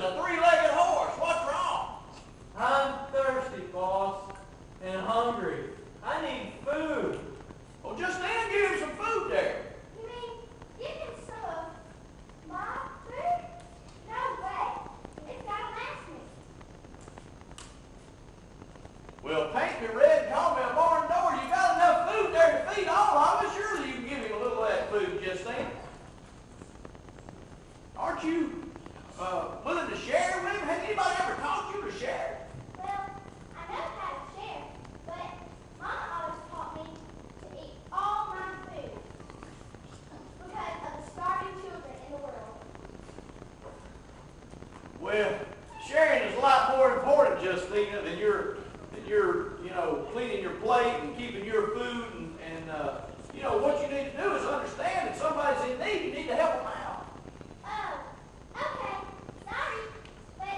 a three-legged horse. What's wrong? I'm thirsty, boss, and hungry. I need food. Well, just then give him some food there. You mean give him some of my food? No way. It's gotta last me. Well, paint me red and call me a barn door. You got enough food there to feed all of us. Surely you can give him a little of that food just then. Aren't you willing to share with him? Has anybody ever taught you to share? Well, I know how to share, but Mama always taught me to eat all my food because of the starving children in the world. Well, sharing is a lot more important, Justina, than your cleaning your plate and keeping your food and what you need to do is understand that somebody's in need. You need to help them out. Oh, okay. Sorry, but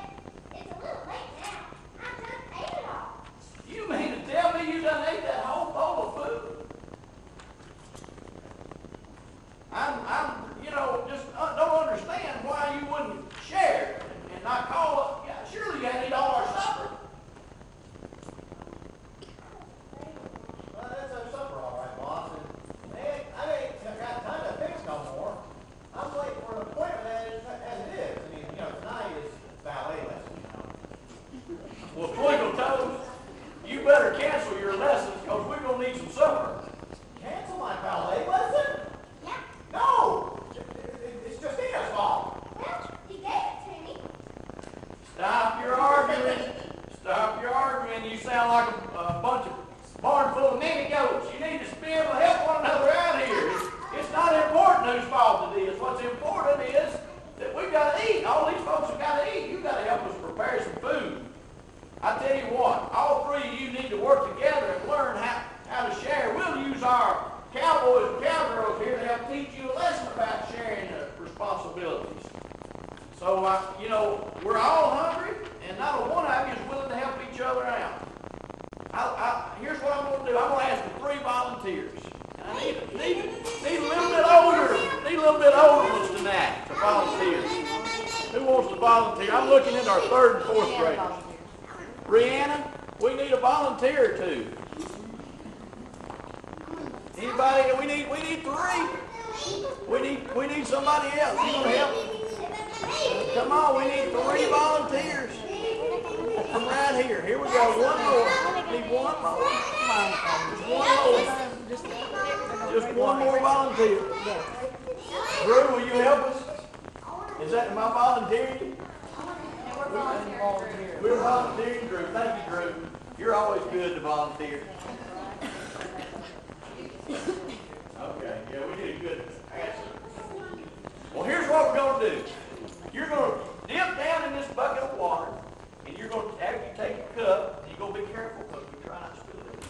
it's a little late now. I just ate it all. You mean to tell me you done ate that whole bowl of food? Just don't understand why you wouldn't share and not call up. Yeah, surely you had to eat all our supper. Well, that's our supper, all right, boss. And I ain't got time to fix no more. I'm waiting for an appointment as it is. I mean, tonight is ballet lesson, Well, Twinkle Toes, you better cancel your lessons because we're going to need some supper. Cancel my ballet lesson? Yeah. No! It's Justina's fault. Well, you gave it to me. Stop your arguing. Stop your arguing. You sound like a bunch of barn full of mini goats. You need to be able to help one another out here. It's not important whose fault it is. What's important is that we've got to eat. All these folks have got to eat. You've got to help us prepare some food. I tell you what, all three of you need to work together and learn how to share. We'll use our cowboys and cowgirls here to help teach you a lesson about sharing responsibilities. So, we're all hungry, and not a one of you is willing to help each other out. Here's what I'm going to do. I'm going to ask for 3 volunteers. And I need a little bit older. Need a little bit older ones tonight to volunteer. Who wants to volunteer? I'm looking at our 3rd and 4th graders. Rihanna, we need a volunteer or 2. Anybody? We need 3. We need somebody else. You want to help? Come on, we need 3 volunteers. Come right here. Here we go. One more. Need one more. Just one more volunteer. Drew, will you help us? Is that am I volunteering? We're volunteering, Drew. Thank you, Drew. You're always good to volunteer. Okay, yeah, we did a good answer. Well, here's what we're going to do. You're going to dip down in this bucket of water, and you're going to, after you take your cup, and you're going to be careful because we try not to spill it.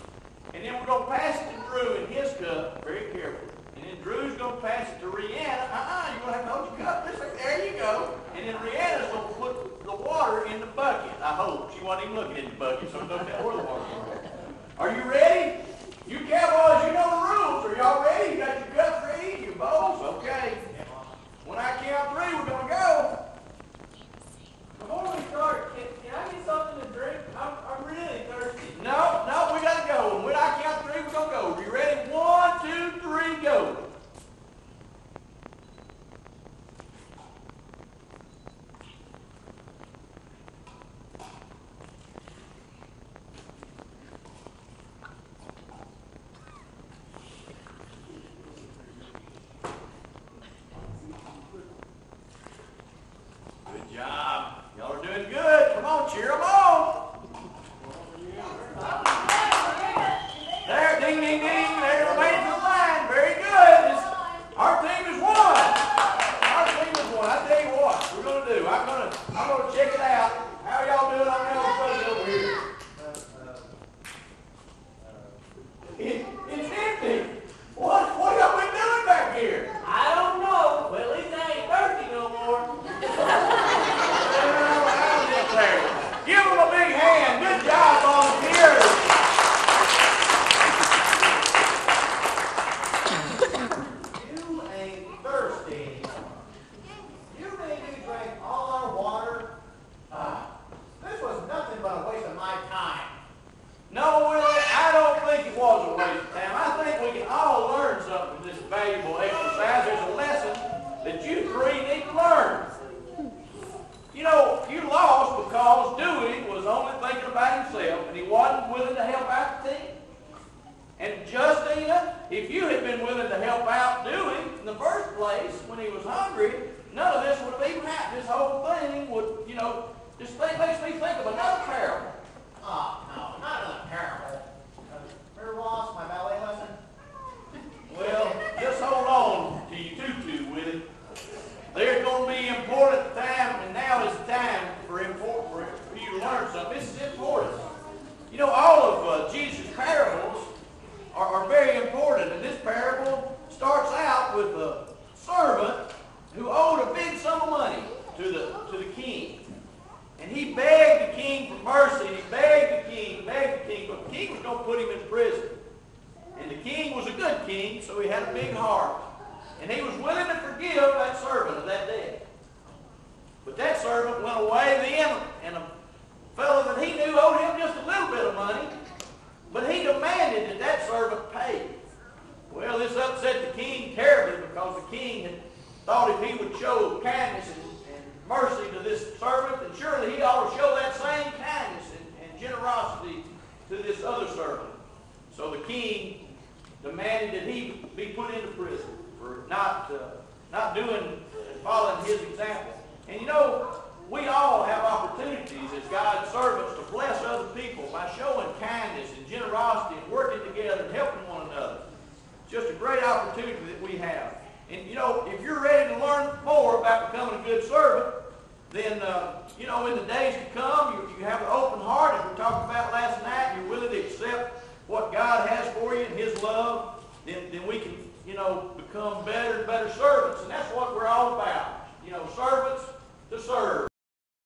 And then we're going to pass it to Drew in his cup, very careful. And then Drew's going to pass it to Rihanna. You're going to have to hold your cup this way. There you go. And then Rihanna's going to put the water in the bucket. I hope. She wasn't even looking in the bucket, so don't tell where the water's going. Are you ready? You cowboys, you know the rules. Are y'all ready? You got your cups ready? Your bowls? Okay. When I count 3, we're going to go. Before we start, can I get something to drink? I'm really thirsty. No, we got to go. And when I count 3, we're going to go. Are you ready? 1, 2, 3, go. Good job. Y'all are doing good. Come on, cheer them on. There, ding, ding, ding. There remains the line. Very good. Our team has won. Our team has won. I tell you what, we're going to do. I'm going to check it out. How y'all doing on the other side over here? It's empty. What y'all been doing back here? I don't know. Well, at least I ain't thirsty no more. Give them a big hand. Good job, volunteers. You ain't thirsty anymore. You made me drink all our water because Dewey was only thinking about himself and he wasn't willing to help out the team. And Justina, if you had been willing to help out Dewey in the first place when he was hungry, none of this would have even happened. This whole thing would, this thing makes me think of another parable. Oh, no, not another parable. Remember, boss, my ballet lesson? Well, just hold on to your tutu with it. There's going to be important time, and now is the time for you to learn something. This is important. All of Jesus' parables are very important, and this parable starts out with a servant who owed a big sum of money to the king. And he begged the king for mercy, and he begged the king, but the king was going to put him in prison. And the king was a good king, so he had a big heart. And he was willing to forgive that servant of that debt. But that servant went away then, and a fellow that he knew owed him just a little bit of money, but he demanded that that servant pay. Well, this upset the king terribly, because the king had thought if he would show kindness and mercy to this servant, then surely he ought to show that same kindness and generosity to this other servant. So the king demanded that he be put into prison for not doing and following his example. And we all have opportunities as God's servants to bless other people by showing kindness and generosity and working together and helping one another. It's just a great opportunity that we have. And if you're ready to learn more about becoming a good servant, then in the days to come, you have an open heart, as we talked about last night, you're willing to accept what God has for you and His love, then we can, become better and better servants. And that's what we're all about. Servants to serve.